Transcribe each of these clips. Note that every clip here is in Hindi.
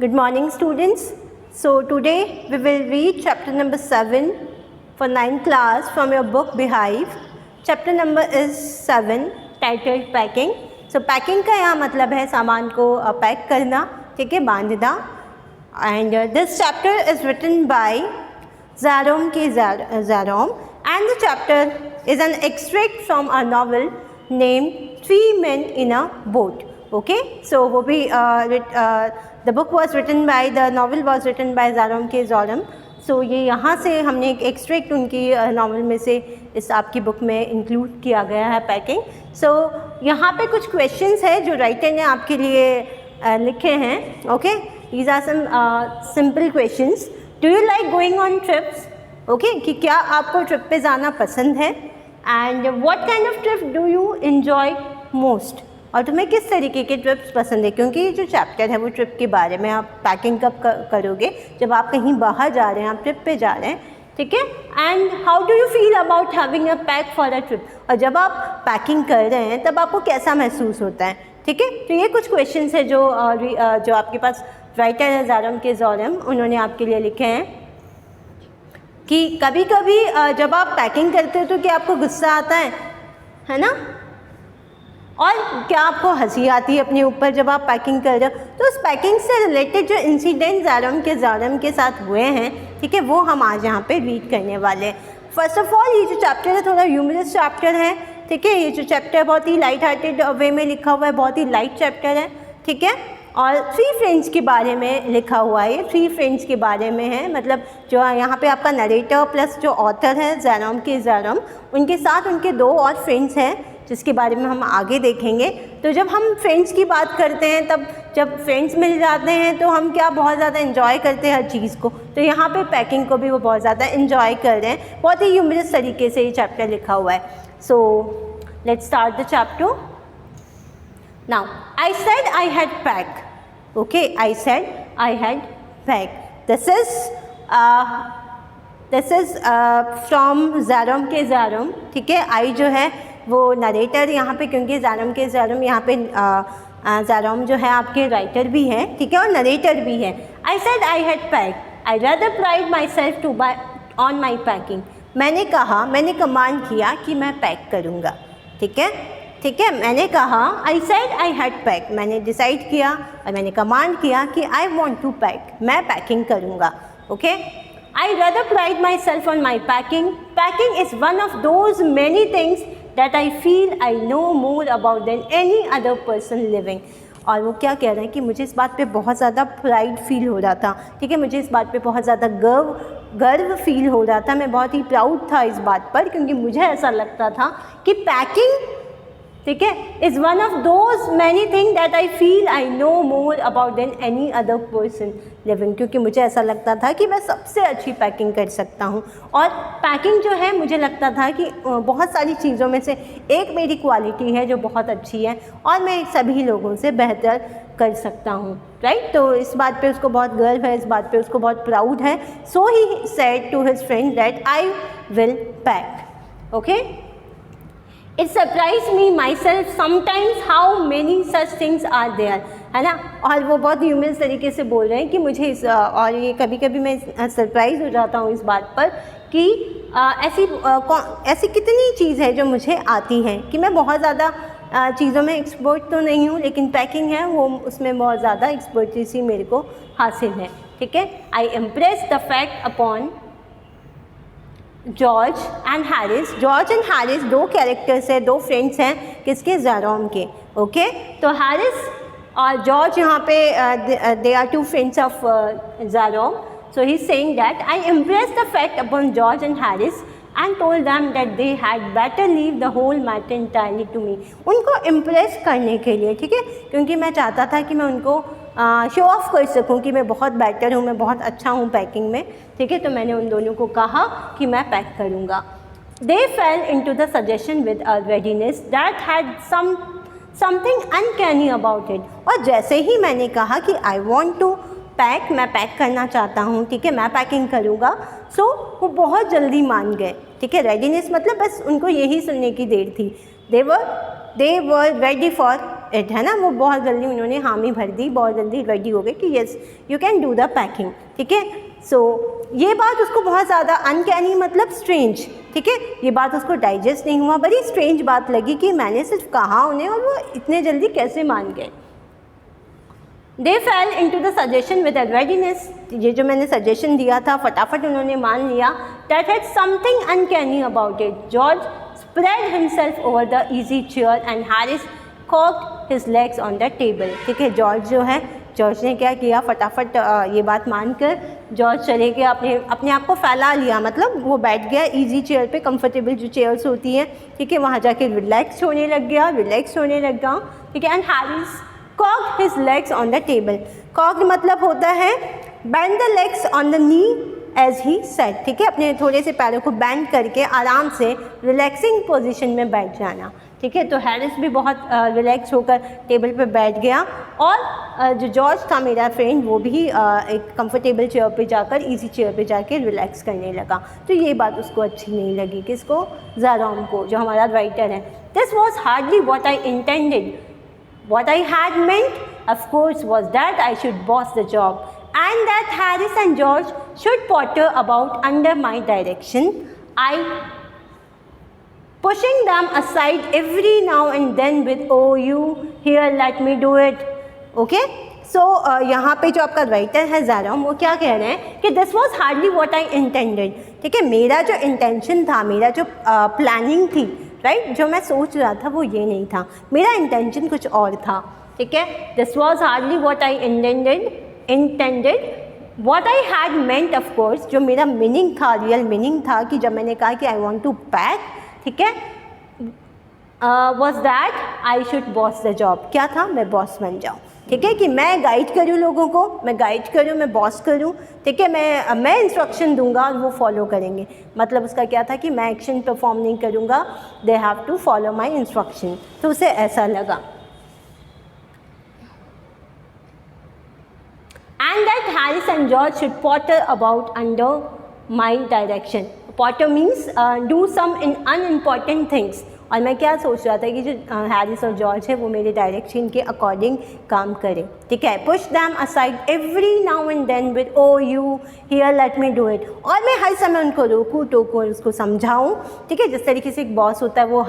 Good morning, students. So today we will read chapter number 7 for 9th class from your book Beehive. Chapter number is 7 titled Packing. So packing का यहाँ मतलब है सामान को पैक करना, ठीक है, बांधना. And this chapter is written by Jerome K. Jerome, and the chapter is an extract from a novel named Three Men in a Boat. Okay, so वो भी the book was written by, the novel was written by Jerome K. Jerome. So ये यहाँ से हमने एक एक्सट्रैक्ट उनकी नावल में से इस आपकी बुक में इंक्लूड किया गया है पैकिंग. सो यहाँ पे कुछ क्वेश्चंस है जो राइटर ने आपके लिए लिखे हैं. Okay, these are some simple questions. Do you like going on trips? Okay, कि क्या आपको ट्रिप पे जाना पसंद है? And what kind of trip do you enjoy most? और तुम्हें किस तरीके के ट्रिप्स पसंद है? क्योंकि ये जो चैप्टर है वो ट्रिप के बारे में. आप पैकिंग कब करोगे? जब आप कहीं बाहर जा रहे हैं, आप ट्रिप पे जा रहे हैं, ठीक है. And how do you feel about having a pack for a trip? और जब आप पैकिंग कर रहे हैं तब आपको कैसा महसूस होता है, ठीक है. तो ये कुछ क्वेश्चंस है जो आपके पास राइटर है जेरोम के जेरोम, उन्होंने आपके लिए लिखे हैं कि कभी कभी जब आप पैकिंग करते हो तो क्या आपको गुस्सा आता है ना? और क्या आपको हंसी आती है अपने ऊपर जब आप पैकिंग कर रहे हो? तो उस पैकिंग से रिलेटेड जो इंसिडेंट जेरोम के साथ हुए हैं, ठीक है, वो हम आज यहाँ पे रीड करने वाले हैं. फर्स्ट ऑफ ऑल ये जो चैप्टर है थोड़ा ह्यूमरस चैप्टर है, ठीक है. ये जो चैप्टर बहुत ही लाइट हार्टेड वे में लिखा हुआ है, बहुत ही लाइट चैप्टर है, ठीक है. और 3 फ्रेंड्स के बारे में लिखा हुआ है. 3 फ्रेंड्स के बारे में है, मतलब जो यहाँ पे आपका नरेटर प्लस जो ऑथर है जेरोम के जेरोम, उनके साथ उनके 2 और फ्रेंड्स हैं जिसके बारे में हम आगे देखेंगे. तो जब हम फ्रेंड्स की बात करते हैं, तब जब फ्रेंड्स मिल जाते हैं तो हम क्या बहुत ज़्यादा इन्जॉय करते हैं हर चीज़ को. तो यहाँ पे पैकिंग को भी वो बहुत ज़्यादा इन्जॉय कर रहे हैं. बहुत ही ह्यूमरस तरीके से ये चैप्टर लिखा हुआ है. So let's start the chapter. Now I said I had pack. Okay, I said I had pack. This is from Jerome के जेरोम, ठीक है. आई जो है वो नरेटर यहाँ पे, क्योंकि जेरोम के जेरोम यहाँ पे जेरोम जो है आपके राइटर भी हैं, ठीक है, और नरेटर भी है. I said I had pack. I rather pride myself to buy on my packing. मैंने कहा, मैंने कमांड किया कि मैं पैक करूँगा, ठीक है, ठीक है. मैंने कहा, आई सेड आई हैड पैक, मैंने डिसाइड किया और मैंने कमांड किया कि आई वॉन्ट टू पैक, मैं पैकिंग करूँगा. Okay, I rather pride myself on my packing. Packing is one of those many things that I feel I know more about than any other person living. और वो क्या कह रहे हैं कि मुझे इस बात पे बहुत ज़्यादा प्राइड फील हो रहा था, ठीक है. मुझे इस बात पे बहुत ज़्यादा गर्व फील हो रहा था. मैं बहुत ही प्राउड था इस बात पर, क्योंकि मुझे ऐसा लगता था कि पैकिंग, ठीक है, is one of those many thing that I feel I know more about than any other person living. क्योंकि मुझे ऐसा लगता था कि मैं सबसे अच्छी पैकिंग कर सकता हूँ. और पैकिंग जो है, मुझे लगता था कि बहुत सारी चीज़ों में से एक मेरी क्वालिटी है जो बहुत अच्छी है और मैं सभी लोगों से बेहतर कर सकता हूँ, राइट. तो इस बात पे उसको बहुत गर्व है, इस बात पे उसको बहुत प्राउड है. So he said to his friend that I will pack. Okay, It surprised me myself sometimes how many such things are there, है ना. और वो बहुत ह्यूमरस तरीके से बोल रहे हैं कि मुझे इस और ये कभी कभी मैं सरप्राइज़ हो जाता हूँ इस बात पर कि ऐसी कितनी चीज़ है जो मुझे आती हैं, कि मैं बहुत ज़्यादा चीज़ों में एक्सपर्ट तो नहीं हूँ, लेकिन पैकिंग है वो, उसमें बहुत ज़्यादा एक्सपर्टीसी मेरे को हासिल है, ठीक है. I impress the fact upon George and Harris. George and Harris 2 characters हैं, 2 फ्रेंड्स हैं किसके? जेरोम के. ओके, तो हैरिस और जॉर्ज यहाँ पे they are 2 friends of Jerome. So he is saying that I impress the fact upon George and Harris and told them that they had better leave the whole matter entirely to me. उनको इम्प्रेस करने के लिए, ठीक है, क्योंकि मैं चाहता था कि मैं उनको शो ऑफ कर सकूं कि मैं बहुत बेटर हूँ, मैं बहुत अच्छा हूँ पैकिंग में, ठीक है. तो मैंने उन दोनों को कहा कि मैं पैक करूँगा. They fell into the suggestion with a readiness that had something uncanny about it. और जैसे ही मैंने कहा कि आई वॉन्ट टू पैक, मैं पैक करना चाहता हूँ, ठीक है, मैं पैकिंग करूँगा, सो वो बहुत जल्दी मान गए, ठीक है. रेडीनेस मतलब बस उनको यही सुनने की देर थी. दे वर रेडी फॉर इट, है ना, वो बहुत जल्दी उन्होंने हामी भर दी, बहुत जल्दी रेडी हो गए कि yes you can do the packing, ठीक है। सो ये बात उसको बहुत ज़्यादा अनकैनी मतलब स्ट्रेंज, ठीक है, ये बात उसको डाइजेस्ट नहीं हुआ, बड़ी स्ट्रेंज बात लगी कि मैंने सिर्फ कहा उन्हें और वो इतने जल्दी कैसे मान गए। They fell into the suggestion with a readiness, ये जो मैंने सजेशन दिया था फटाफट उन्होंने मान लिया। That had something uncanny about it. George spread himself over the easy chair and Harris cocked his legs on the table, ठीक है। जॉर्ज ने क्या किया, फटाफट ये बात मानकर जॉर्ज चले गया, अपने आप को फैला लिया, मतलब वो बैठ गया इजी चेयर पे, कंफर्टेबल जो चेयर्स होती हैं, ठीक है, वहाँ जाके रिलैक्स होने लग गया, ठीक है। And Harris cocked his legs on the table. Cocked मतलब होता है bend the legs on the knee as he said, ठीक है, अपने थोड़े से पैरों को बैंड करके आराम से रिलैक्सिंग पोजीशन में बैठ जाना, ठीक है। तो हैरिस भी बहुत रिलैक्स होकर टेबल पे बैठ गया और जो जॉर्ज था मेरा फ्रेंड वो भी एक कंफर्टेबल चेयर पे जाकर इजी चेयर पे जाके रिलैक्स करने लगा। तो ये बात उसको अच्छी नहीं लगी, किसको, ज़ारोम को, जो हमारा राइटर है। This was hardly what I intended. What I had meant, of course, was that I should boss the job and that Harris and George should potter about under my direction. I pushing them aside every now and then with, oh you, here let me do it. Okay? So यहाँ पे जो आपका राइटर है ज़ारोम, वो क्या कह रहे हैं कि this was hardly what I intended, ठीक है, मेरा जो इंटेंशन था, मेरा जो प्लानिंग थी, राइट, जो मैं सोच रहा था वो ये नहीं था, मेरा इंटेंशन कुछ और था, ठीक है। This was hardly what I intended what I had meant, of course, जो मेरा मीनिंग था, रियल मीनिंग था कि जब मैंने कहा कि आई वॉन्ट टू पैक, ठीक है, was that I should boss the job, क्या था, मैं बॉस बन जाऊँ, ठीक है, कि मैं गाइड करूँ लोगों को, मैं बॉस करूँ, ठीक है, मैं इंस्ट्रक्शन दूंगा और वो फॉलो करेंगे। मतलब उसका क्या था कि मैं एक्शन परफॉर्म नहीं करूँगा, they have to follow my instruction, तो उसे ऐसा लगा। And that Harris and George should potter about under my direction. Potter means do some in unimportant things, और मैं क्या सोच रहा था कि जो हैरिस और जॉर्ज है वो मेरे डायरेक्शन के अकॉर्डिंग काम करे, ठीक है। Push them aside every now and then with, oh you here let me do it, और मैं हर समय उनको रोकूँ टोकूँ और उसको समझाऊँ, ठीक है। जिस तरीके से एक बॉस होता है वो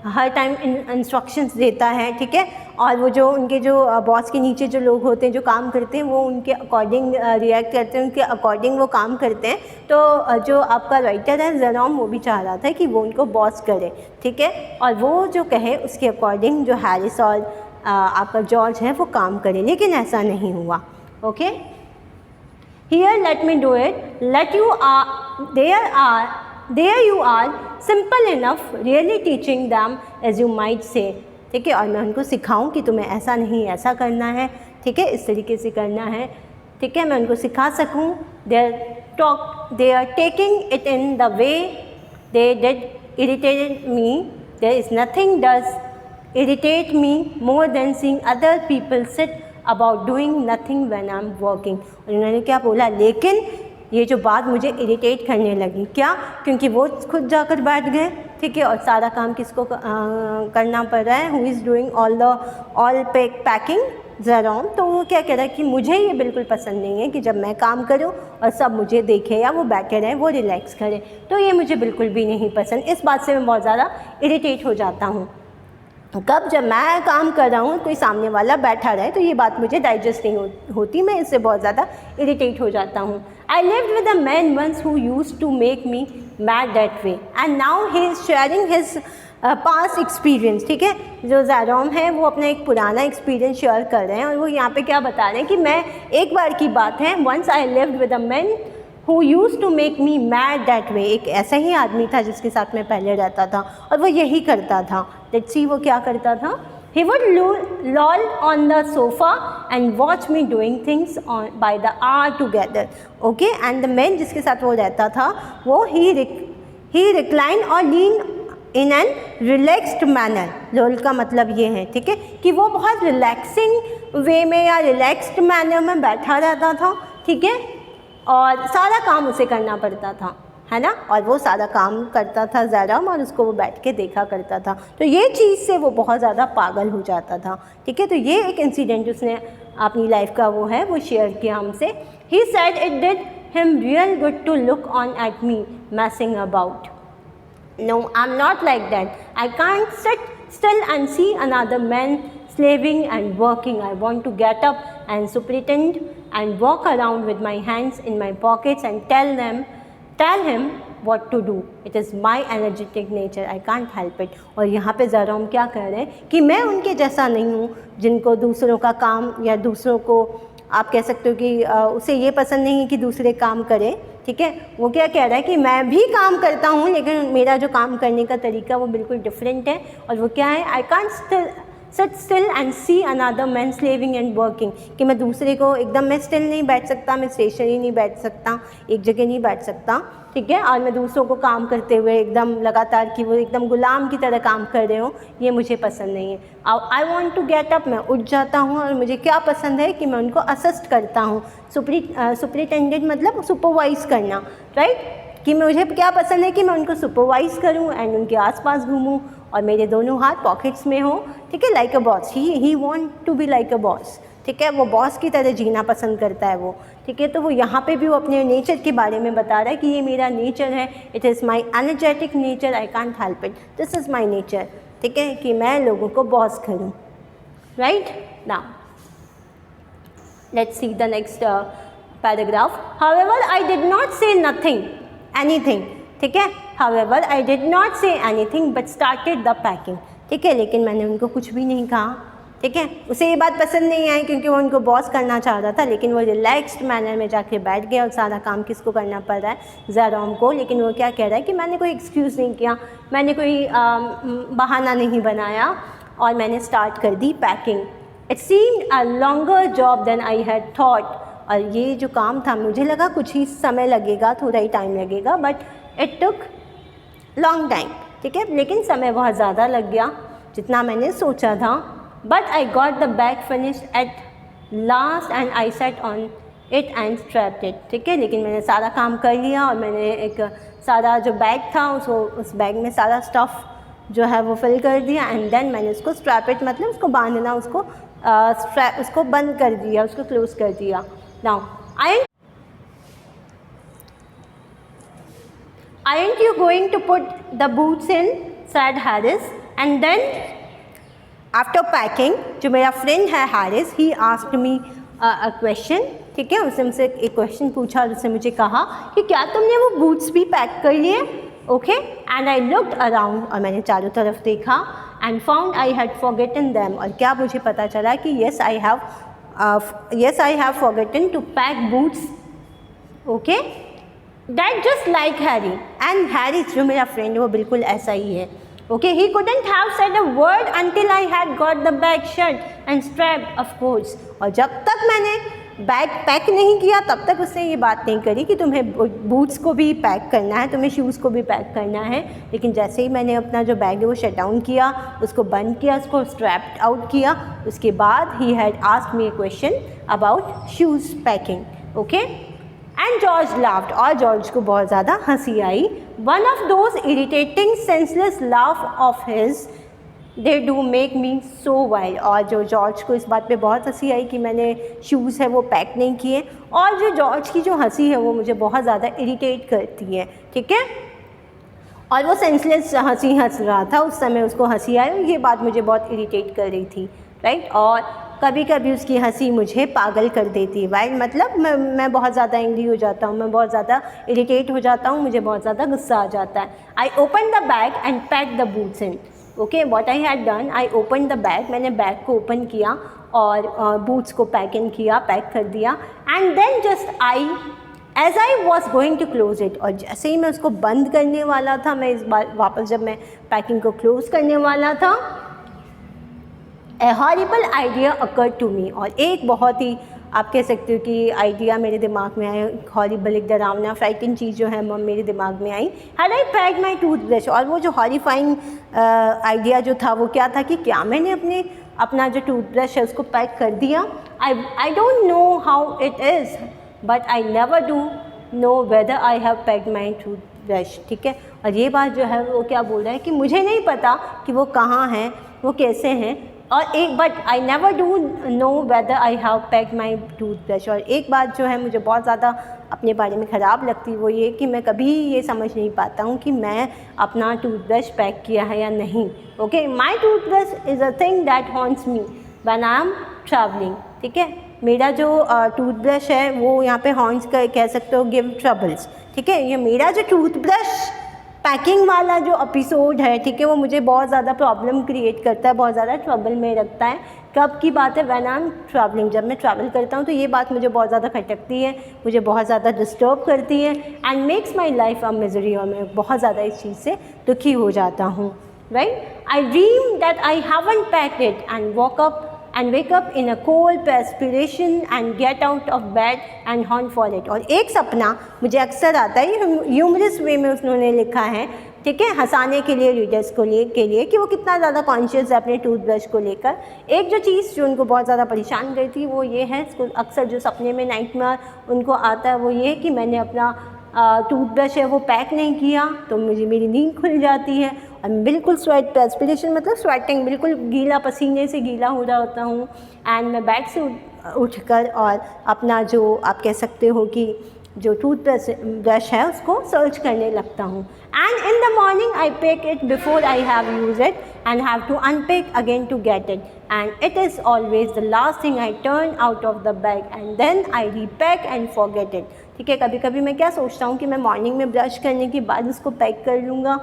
हर टाइम इंस्ट्रक्शंस देता है, ठीक है, और वो जो उनके जो बॉस के नीचे जो लोग होते हैं जो काम करते हैं वो उनके अकॉर्डिंग रिएक्ट करते हैं, उनके अकॉर्डिंग वो काम करते हैं। तो जो आपका राइटर है ज़ारोम, वो भी चाह रहा था कि वो उनको बॉस करे, ठीक है, और वो जो कहे उसके अकॉर्डिंग जो हैरिस और आपका जॉर्ज है वो काम करे, लेकिन ऐसा नहीं हुआ। Okay, here let me do it, let you are there you are, simple enough, really teaching them as you might say, ठीक है, और मैं उनको सिखाऊं कि तुम्हें ऐसा नहीं ऐसा करना है, ठीक है, इस तरीके से करना है, ठीक है, मैं उनको सिखा सकूं। they are taking it in the way they did irritated me. There is nothing does irritate me more than seeing other people sit about doing nothing when I'm working. और उन्होंने क्या बोला, लेकिन ये जो बात मुझे इरिटेट करने लगी, क्या, क्योंकि वो खुद जाकर बैठ गए, ठीक है, और सारा काम किसको करना पड़ रहा है, who is doing all packing, Jerome. तो वो क्या कह रहा है कि मुझे ये बिल्कुल पसंद नहीं है कि जब मैं काम करूं और सब मुझे देखें या वो बैठे रहें, वो रिलैक्स करें, तो ये मुझे बिल्कुल भी नहीं पसंद। इस बात से मैं बहुत ज़्यादा इरिटेट हो जाता हूँ। कब, जब मैं काम कर रहा हूँ कोई सामने वाला बैठा रहे, तो ये बात मुझे डाइजेस्ट नहीं होती, मैं इससे बहुत ज़्यादा इरिटेट हो जाता हूँ। I lived with a man once who used to make me mad that way and now he is sharing his past experience, ठीक है, जो ज़ारोम है वो अपना एक पुराना एक्सपीरियंस शेयर कर रहे हैं, और वो यहाँ पे क्या बता रहे हैं कि मैं, एक बार की बात है, once I lived with a man who used to make me mad that way, एक ऐसा ही आदमी था जिसके साथ मैं पहले रहता था और वो यही करता था। Let's see वो क्या करता था। He would loll on the sofa and watch me doing things by the hour together. Okay, and the man जिसके साथ वो रहता था वो he recline or lean in an relaxed manner. लोल का मतलब ये है, ठीक है, कि वो बहुत रिलैक्सिंग वे में या रिलैक्स्ड मैनर में बैठा रहता था, ठीक है, और सारा काम उसे करना पड़ता था। है ना, और वो सारा काम करता था ज़ैरॉम और उसको वो बैठ के देखा करता था। तो ये चीज़ से वो बहुत ज़्यादा पागल हो जाता था। ठीक है, तो ये एक इंसिडेंट उसने अपनी लाइफ का वो है वो शेयर किया हमसे। He said it did him real good to look on at me messing about. No, I'm not like that. I can't sit still and see another man slaving and working. I want to get up and superintend and walk around with my hands in my pockets and tell him what to do. It is my energetic nature. I can't help it. और यहाँ पे ज़ैरॉम क्या कह रहे हैं कि मैं उनके जैसा नहीं हूँ जिनको दूसरों का काम या दूसरों को आप कह सकते हो कि उसे ये पसंद नहीं है कि दूसरे काम करें। ठीक है, वो क्या कह रहा है कि मैं भी काम करता हूँ लेकिन मेरा जो काम करने का तरीका वो बिल्कुल डिफरेंट है। और वो क्या है, I can't sit still and see another man slaving and working, कि मैं दूसरे को एकदम मैं स्टिल नहीं बैठ सकता, मैं स्टेशनरी नहीं बैठ सकता, एक जगह नहीं बैठ सकता। ठीक है, और मैं दूसरों को काम करते हुए एकदम लगातार कि वो एकदम गुलाम की तरह काम कर रहे हो, ये मुझे पसंद नहीं है। I want to get up, मैं उठ जाता हूँ और मुझे क्या पसंद है कि मैं उनको असिस्ट करता हूँ। सुपरिटेंडेंट मतलब सुपरवाइज़ करना, राइट, कि मुझे क्या पसंद है कि मैं उनको सुपरवाइज़ करूँ एंड उनके आसपास घूमूँ और मेरे दोनों हाथ पॉकेट्स में हो। ठीक है, like a boss, he want to be like a boss. ठीक है, वो बॉस की तरह जीना पसंद करता है वो। ठीक है, तो वो यहाँ पे भी वो अपने नेचर के बारे में बता रहा है कि ये मेरा नेचर है, it is my energetic nature, I can't help it, this is my nature. ठीक है, कि मैं लोगों को बॉस करूँ। Right, now let's see the next paragraph. However I did not से नथिंग एनीथिंग। ठीक है, however I did not say anything but started the packing. ठीक है, लेकिन मैंने उनको कुछ भी नहीं कहा। ठीक है, उसे ये बात पसंद नहीं आई क्योंकि वो उनको बॉस करना चाह रहा था, लेकिन वो रिलैक्स्ड मैनर में जाके बैठ गया और सारा काम किसको करना पड़ रहा है, ज़ैरॉम को। लेकिन वो क्या कह रहा है कि मैंने कोई एक्सक्यूज़ नहीं किया, मैंने कोई बहाना नहीं बनाया और मैंने स्टार्ट कर दी packing. It seemed a longer job than I had thought. और ये जो काम था मुझे लगा कुछ ही समय लगेगा, थोड़ा ही टाइम लगेगा, but it took long time. ठीक है, लेकिन समय बहुत ज़्यादा लग गया जितना मैंने सोचा था। But I got the bag finished at last and I set on it and strapped it. ठीक है, लेकिन मैंने सारा काम कर लिया और मैंने एक सारा जो बैग था उसको उस बैग में सारा स्टफ़ जो है वो फिल कर दिया एंड देन मैंने उसको स्ट्रैप इट मतलब उसको बांधना, उसको बंद कर दिया, उसको क्लोज कर दिया। Now aren't you going to put the boots in, said Harris, and then after packing, जो मेरा फ्रेंड है Harris, he asked me a question। ठीक है, उसने मुझसे एक क्वेश्चन पूछा और उसने मुझे कहा कि क्या तुमने वो बूट्स भी पैक कर लिए। Okay, and I looked around, और मैंने चारों तरफ देखा and found I had forgotten them, और क्या मुझे पता चला कि yes I have forgotten to pack boots। Okay, That just like Harry, and Harry जो मेरा फ्रेंड है वो बिल्कुल ऐसा ही है। Okay, he couldn't have said a word until I had got the bag shut and strapped, of course। और जब तक मैंने बैग पैक नहीं किया तब तक उसने ये बात नहीं करी कि तुम्हें बूट्स को भी पैक करना है, तुम्हें शूज़ को भी पैक करना है। लेकिन जैसे ही मैंने अपना जो बैग है वो शट डाउन किया, उसको बंद किया, उसको स्ट्रैप्ड आउट किया, उसके बाद he had asked me a question about shoes packing. Okay, and George laughed, और जॉर्ज को बहुत ज़्यादा हंसी आई। One of those irritating senseless laugh of his they do make me so wild. और जो जॉर्ज को इस बात पे बहुत हंसी आई कि मैंने शूज़ है वो पैक नहीं किए, और जो जॉर्ज की जो हंसी है वो मुझे बहुत ज़्यादा इरिटेट करती है। ठीक है, और वो सेंसलेस हंसी हंस रहा था उस समय, उसको हंसी आई और ये बात मुझे बहुत इरिटेट कर रही थी। राइट, और कभी कभी उसकी हंसी मुझे पागल कर देती है। वाइल्ड मतलब मैं बहुत ज़्यादा एंग्री हो जाता हूँ, मैं बहुत ज़्यादा इरिटेट हो जाता हूँ, मुझे बहुत ज़्यादा गुस्सा आ जाता है। I open the bag and pack the boots in. Okay, what I had done, I open the bag, मैंने बैग को ओपन किया और बूट्स को पैक कर दिया। And then just as I was going to close it, और जैसे ही मैं उसको बंद करने वाला था, मैं इस बार वापस जब मैं पैकिंग को क्लोज करने वाला था, a horrible idea occurred to me, और एक बहुत ही आप कह सकते हो कि आइडिया मेरे दिमाग में आया, हॉरिबल एक डरावना फ्राइटिंग चीज़ जो है मेरे दिमाग में आई। Had I packed my toothbrush, और वो जो हॉरिफाइंग आइडिया जो था वो क्या था कि क्या मैंने अपना जो टूथब्रश है उसको पैक कर दिया। I don't know how it is but I never do know whether I have packed my toothbrush, ठीक है। और ये बात जो है वो क्या बोल रहा है कि मुझे नहीं पता कि वो कहाँ हैं, वो कैसे हैं, और एक but I never do know whether I have packed my toothbrush. और एक बात जो है मुझे बहुत ज़्यादा अपने बारे में ख़राब लगती है वो ये कि मैं कभी ये समझ नहीं पाता हूँ कि मैं अपना टूथब्रश पैक किया है या नहीं। Okay, my toothbrush is a thing that haunts me when I am travelling, ठीक है। मेरा जो टूथब्रश है वो यहाँ पे हॉन्ट्स कह सकते हो, गिव ट्रबल्स, ठीक है। ये मेरा जो टूथब्रश पैकिंग वाला जो एपिसोड है, ठीक है, वो मुझे बहुत ज़्यादा प्रॉब्लम क्रिएट करता है, बहुत ज़्यादा ट्रबल में रखता है। कब की बात है, व्हेन आई एम ट्रैवलिंग, जब मैं ट्रैवल करता हूँ तो ये बात मुझे बहुत ज़्यादा खटकती है, मुझे बहुत ज़्यादा डिस्टर्ब करती है and makes my life a misery, और मैं बहुत ज़्यादा इस चीज़ से दुखी हो जाता हूँ, right. I dream that I haven't packed it and wake up in a cold perspiration and get out of bed and hunt for it। और एक सपना मुझे अक्सर आता है, ह्यूमरस वे में उन्होंने लिखा है, ठीक है, हंसाने के लिए रीडर्स को के लिए कि वो कितना ज़्यादा कॉन्शियस है अपने टूथब्रश को लेकर। एक जो चीज़ जो उनको बहुत ज़्यादा परेशान करती थी वो ये है, अक्सर जो सपने में नाइटमेयर उनको आता है वो ये है कि मैंने अपना टूथब्रश है वो पैक नहीं किया तो मेरी नींद खुल जाती है और बिल्कुल स्वेट पर्सपिरेशन मतलब स्वेटिंग, बिल्कुल गीला, पसीने से गीला हो रहा होता हूँ एंड मैं बेड से उठकर और अपना जो आप कह सकते हो कि जो टूथब्रश है उसको सर्च करने लगता हूँ। And in the morning I pack it before I have use it and have to unpack again to get it and it is always the last thing I turn out of the bag and then I repack and forget it, ठीक है। कभी कभी मैं क्या सोचता हूँ कि मैं मॉर्निंग में ब्रश करने के बाद उसको पैक कर लूँगा,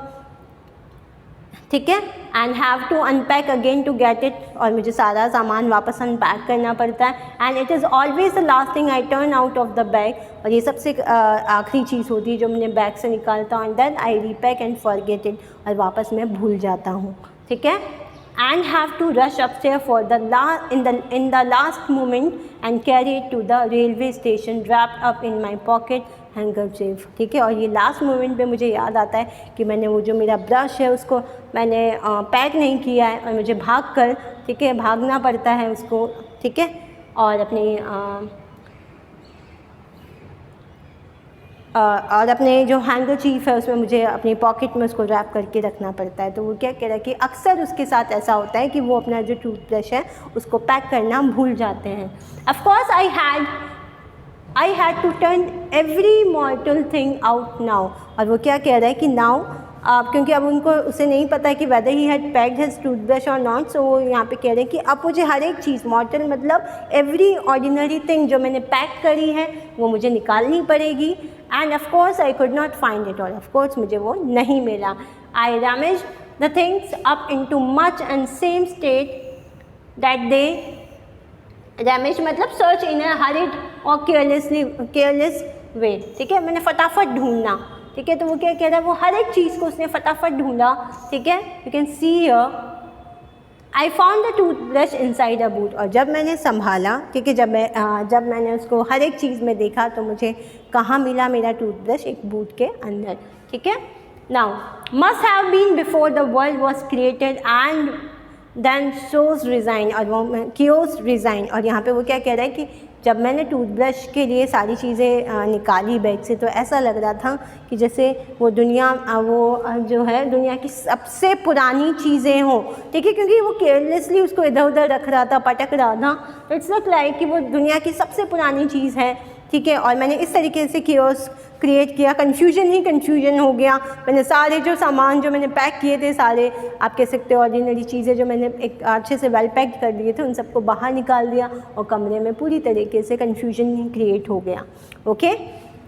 ठीक है, and have to unpack again to get it, और मुझे सारा सामान वापस अनपैक करना पड़ता है and it is always the last thing I turn out of the bag, और ये सबसे आखिरी चीज़ होती है जो मैंने बैग से निकालता हूँ and then I repack and forget it, और वापस मैं भूल जाता हूँ, ठीक है। And have to rush upstair for in the last moment and carry it to the railway station wrapped up in my pocket handkerchief, ठीक है। और ये लास्ट मोमेंट पे मुझे याद आता है कि मैंने वो जो मेरा ब्रश है उसको मैंने पैक नहीं किया है और मुझे भाग कर, ठीक है, भागना पड़ता है उसको, ठीक है, और अपने जो हैंकरचीफ है उसमें मुझे अपनी पॉकेट में उसको रैप करके रखना पड़ता है। तो वो क्या कह रहा है कि अक्सर उसके साथ ऐसा होता है कि वो अपना जो टूथब्रश है उसको पैक करना भूल जाते हैं। Of course I had to turn every mortal thing out now, और वो क्या कह रहा है कि नाउ क्योंकि अब उसे नहीं पता है कि weather he had packed his toothbrush और नॉट, सो वो यहाँ पे कह रहे हैं कि अब मुझे हर एक चीज़, मॉर्टल मतलब एवरी ऑर्डिनरी थिंग जो मैंने पैक करी है वो मुझे निकालनी पड़ेगी and of course I could not find it, और ऑफ कोर्स मुझे वो नहीं मिला। I rummage the things up into much and same state that they damage मतलब सर्च इन अ हरिड और केयरलेस वे, ठीक है, मैंने फटाफट ढूंढना, ठीक है। तो वो क्या कह रहा है, वो हर एक चीज़ को उसने फटाफट ढूंढा, ठीक है। You can see here I found the toothbrush inside a boot, और जब मैंने संभाला, ठीक है, जब मैंने उसको हर एक चीज़ में देखा तो मुझे कहाँ मिला मेरा टूथब्रश, एक बूट के अंदर, ठीक है। Now must have been before the world was created and then shows resign, और वो क्योज रिज़ाइन, और यहाँ पे वो क्या कह रहा है कि जब मैंने टूथब्रश के लिए सारी चीज़ें निकाली बैग से तो ऐसा लग रहा था कि जैसे वो दुनिया वो जो है दुनिया की सबसे पुरानी चीज़ें हों, ठीक है, क्योंकि वो केयरलेसली उसको इधर उधर रख रहा था, पटक रहा था, तो इट्स लुक लाइक कि वो दुनिया की सबसे पुरानी चीज़ है, ठीक है। और मैंने इस तरीके से कियोस क्रिएट किया, कन्फ्यूजन हो गया। मैंने सारे जो सामान जो मैंने पैक किए थे, सारे आप कह सकते हो ऑर्डिनरी चीज़ें जो मैंने एक अच्छे से वेल पैक्ड कर दिए थे, उन सबको बाहर निकाल दिया और कमरे में पूरी तरीके से कन्फ्यूजन क्रिएट हो गया। ओके,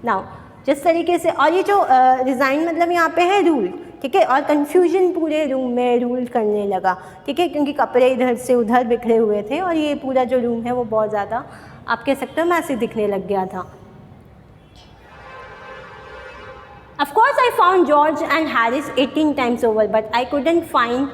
नाउ जिस तरीके से, और ये जो रिज़ाइन मतलब यहाँ पे है रूल, ठीक है, और कन्फ्यूजन पूरे रूम में रूल करने लगा, ठीक है, क्योंकि कपड़े इधर से उधर बिखरे हुए थे और ये पूरा जो रूम है वो बहुत ज़्यादा आप कह सकते हो मैसी दिखने लग गया था। Of course, I found George and Harris 18 times over, but I couldn't find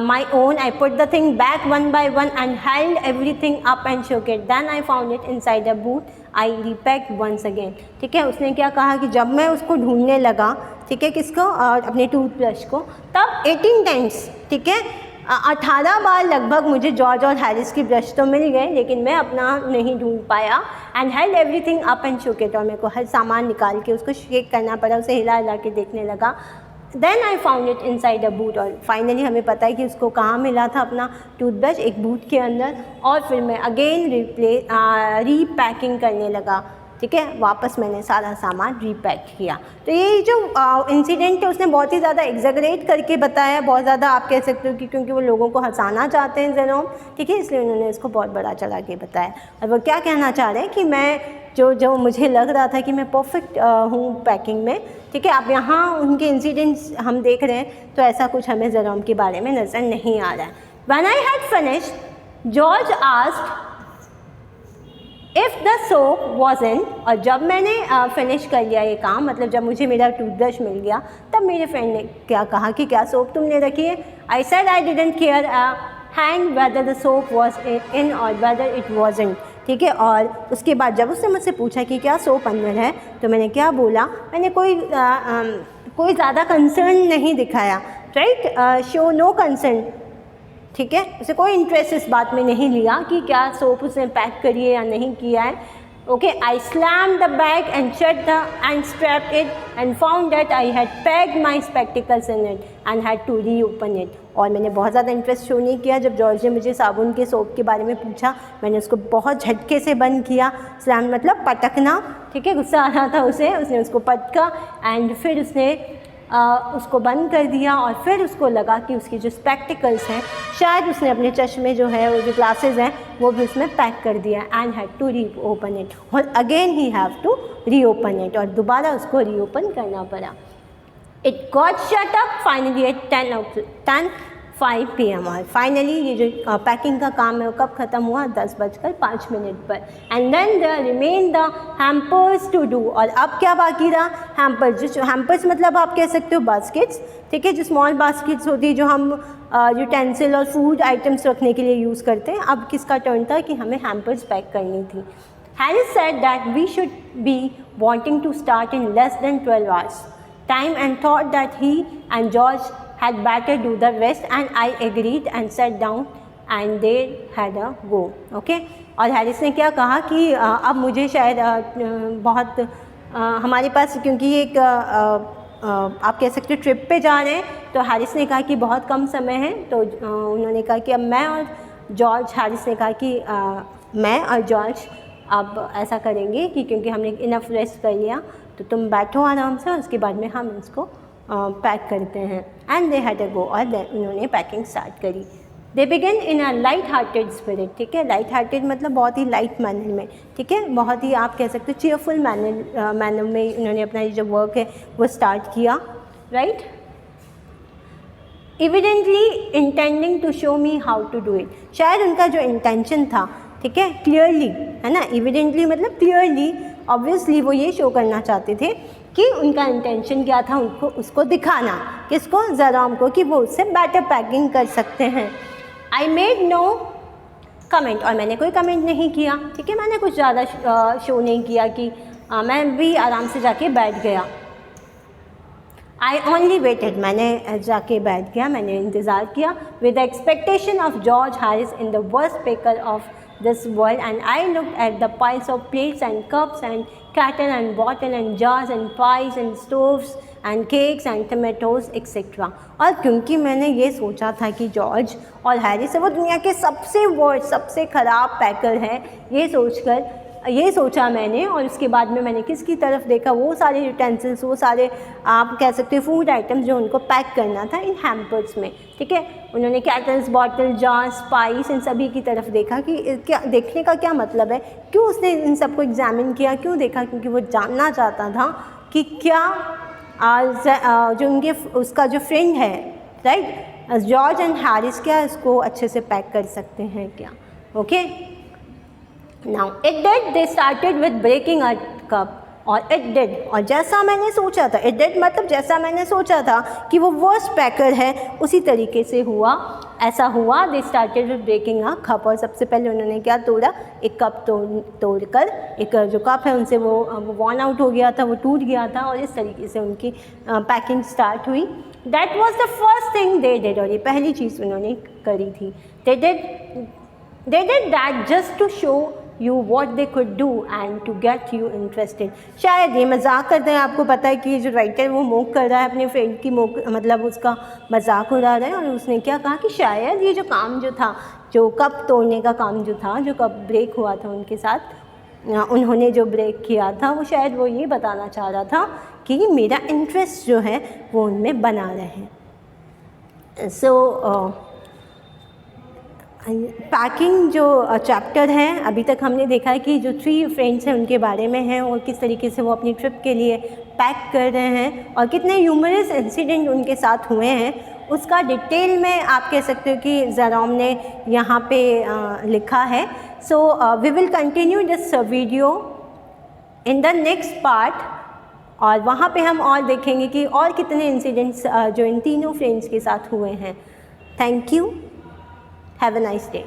my own. I put the thing back one by one and held everything up and shook it. Then I found it inside a boot. I repacked once again. ठीक है, उसने क्या कहा कि जब मैं उसको ढूंढने लगा, ठीक है, किसको, और अपने टूथब्रश को, तब 18 टाइम्स, ठीक है, 18 बार लगभग मुझे जॉर्ज और हैरिस की ब्रश तो मिल गए, लेकिन मैं अपना नहीं ढूंढ पाया। And held everything up and शोक इट, और मेरे को हर सामान निकाल के उसको शेक करना पड़ा, उसे हिला हिला के देखने लगा। Then I found it inside a boot, और फाइनली हमें पता है कि उसको कहाँ मिला था अपना टूथब्रश, एक बूट के अंदर। और फिर मैं अगेन रीपैकिंग करने लगा, ठीक है, वापस मैंने सारा सामान रीपैक किया। तो ये जो इंसिडेंट है उसने बहुत ही ज़्यादा एग्जैगरेट करके बताया, बहुत ज़्यादा आप कह सकते हो कि क्योंकि वो लोगों को हंसाना चाहते हैं जेरोम, ठीक है, इसलिए उन्होंने इसको बहुत बड़ा चढ़ा के बताया। और वो क्या कहना चाह रहे हैं कि मैं जो मुझे लग रहा था कि मैं परफेक्ट हूँ पैकिंग में, ठीक है, अब यहाँ उनके इंसिडेंट्स हम देख रहे हैं तो ऐसा कुछ हमें जेरोम के बारे में नज़र नहीं आ रहा है। When I had finished George asked if the soap was in, और जब मैंने फिनिश कर लिया ये काम, मतलब जब मुझे मेरा टूथब्रश मिल गया, तब मेरे फ्रेंड ने क्या कहा कि क्या सोप तुमने रखी है। I said I didn't care hand whether the soap was in और वेदर इट वॉज इन, ठीक है। और उसके बाद जब उसने मुझसे पूछा कि क्या सोप अंदर है, तो मैंने क्या बोला, मैंने कोई ज़्यादा कंसर्न नहीं दिखाया, राइट, शो नो कंसर्न, ठीक है, उसे कोई इंटरेस्ट इस बात में नहीं लिया कि क्या सोप उसने पैक करी है या नहीं किया है। Okay, I slam the bag and shut the end strapped it and found that I had packed my spectacles in it and had to reopen it. और मैंने बहुत ज़्यादा इंटरेस्ट शो नहीं किया। जब जॉर्ज ने मुझे साबुन के सोप के बारे में पूछा, मैंने उसको बहुत झटके से बंद किया। स्लैम मतलब पटकना, ठीक है, गुस्सा आ रहा था उसे, उसने उसको पटका एंड फिर उसने उसको बंद कर दिया। और फिर उसको लगा कि उसकी जो स्पेक्टिकल्स हैं, शायद उसने अपने चश्मे जो है, वो जो ग्लासेस हैं, वो भी उसमें पैक कर दिया। And had to reopen it, और again he have to reopen it, और दोबारा उसको री ओपन करना पड़ा। It got shut up finally at 10:05 PM, और फाइनली ये जो पैकिंग का काम है वो कब ख़त्म हुआ, 10:05 पर। And then there remain the hampers to do, और अब क्या बाकी रहा, हैम्पर्स। जो हैम्पर्स मतलब आप कह सकते हो बास्केट्स, ठीक है, जो स्मॉल बास्केट्स होती है जो हम यूटेंसिल और फूड आइटम्स रखने के लिए यूज़ करते हैं। अब किसका टर्न था कि हमें हैम्पर्स पैक करनी थी। Harris said that we should be wanting to start in less than 12 hours time and thought that he and George had better do the rest, and I agreed and sat down and they had a go. Okay, और हैरिस ने क्या कहा कि अब मुझे शायद बहुत हमारे पास, क्योंकि एक आप कह सकते हो ट्रिप पे जा रहे हैं, तो हैरिस ने कहा कि बहुत कम समय है, तो उन्होंने कहा कि अब मैं और जॉर्ज, हैरिस ने कहा कि मैं और जॉर्ज अब ऐसा करेंगे कि क्योंकि हमने इनफ रेस्ट कर लिया, तो तुम बैठो आराम से और उसके बाद में हम इसको पैक करते हैं। एंड दे हैड अ गो, और उन्होंने पैकिंग स्टार्ट करी। दे बिगन इन अ लाइट हार्टेड स्पिरिट, ठीक है, लाइट हार्टेड मतलब बहुत ही लाइट मैनर में, ठीक है, बहुत ही आप कह सकते हो चीयरफुल मैनर में उन्होंने अपना ये जो वर्क है वो स्टार्ट किया, right. Evidently intending to show me how to do it, शायद उनका जो इंटेंशन था, ठीक है, क्लियरली, है ना, एविडेंटली मतलब क्लियरली, ऑब्वियसली वो ये शो करना चाहते थे कि उनका इंटेंशन क्या था, उनको उसको दिखाना, किसको, जेरोम को, कि वो उससे बेटर पैकिंग कर सकते हैं। आई मेड नो कमेंट, और मैंने कोई कमेंट नहीं किया, ठीक है, मैंने कुछ ज़्यादा शो नहीं किया कि मैं भी आराम से जाके बैठ गया। आई ओनली वेटेड, मैंने जाके बैठ गया, मैंने इंतज़ार किया। With the expectation of George Harris in the worst picker of this world, and I looked at the piles of plates and cups and cattle and bottle and jars and pies and stoves and cakes and tomatoes etc. और क्योंकि मैंने ये सोचा था कि जॉर्ज और हैरिस वो दुनिया के सबसे वर्स्ट, सबसे ख़राब पैकर हैं, ये सोचा मैंने, और उसके बाद में मैंने किसकी तरफ देखा, वो सारे यूटेंसिल्स, वो सारे आप कह सकते हो फूड आइटम्स जो उनको पैक करना था इन हैम्पर्स में, ठीक है। उन्होंने कैटल्स, बॉटल, जार्स, स्पाइस, इन सभी की तरफ देखा कि क्या देखने का क्या मतलब है, क्यों उसने इन सबको एग्जामिन किया, क्यों देखा, क्योंकि वो जानना चाहता था कि क्या जो उनके उसका जो फ्रेंड है, राइट, जॉर्ज एंड हैरिस, क्या इसको अच्छे से पैक कर सकते हैं क्या। Okay, Now it did. They started with breaking a cup, और it did, और जैसा मैंने सोचा था, it did मतलब जैसा मैंने सोचा था कि वो वर्स्ट पैकर है, उसी तरीके से हुआ, ऐसा हुआ। They started with breaking a cup, और सबसे पहले उन्होंने क्या तोड़ा, एक कप तोड़कर, एक जो कप है उनसे वो वॉर्न आउट हो गया था, वो टूट गया था, और इस तरीके से उनकी पैकिंग स्टार्ट हुई। That was the first thing they did, और ये पहली चीज़ उन्होंने करी थी. They did that just to show you what they could do and to get you interested. शायद ये मजाक करते हैं, आपको पता है कि जो राइटर वो मोक कर रहा है अपने फ्रेंड की, मतलब उसका मजाक उड़ा रहा है. और उसने क्या कहा कि शायद ये जो काम जो था, जो कप तोड़ने का काम जो था, जो कप ब्रेक हुआ था उनके साथ, उन्होंने जो ब्रेक किया था, वो शायद वो ये बताना चाह रहा था कि मेरा इंटरेस्ट जो है वो उनमें बना रहे. सो पैकिंग जो चैप्टर है, अभी तक हमने देखा है कि जो 3 फ्रेंड्स हैं उनके बारे में है और किस तरीके से वो अपनी ट्रिप के लिए पैक कर रहे हैं और कितने ह्यूमरस इंसिडेंट उनके साथ हुए हैं. उसका डिटेल में आप कह सकते हो कि ज़ेरोम ने यहाँ पे लिखा है. So we will continue this video in the next part, और वहाँ पे हम और देखेंगे कि और कितने इंसिडेंट्स जो इन तीनों फ्रेंड्स के साथ हुए हैं. Thank you. Have a nice day.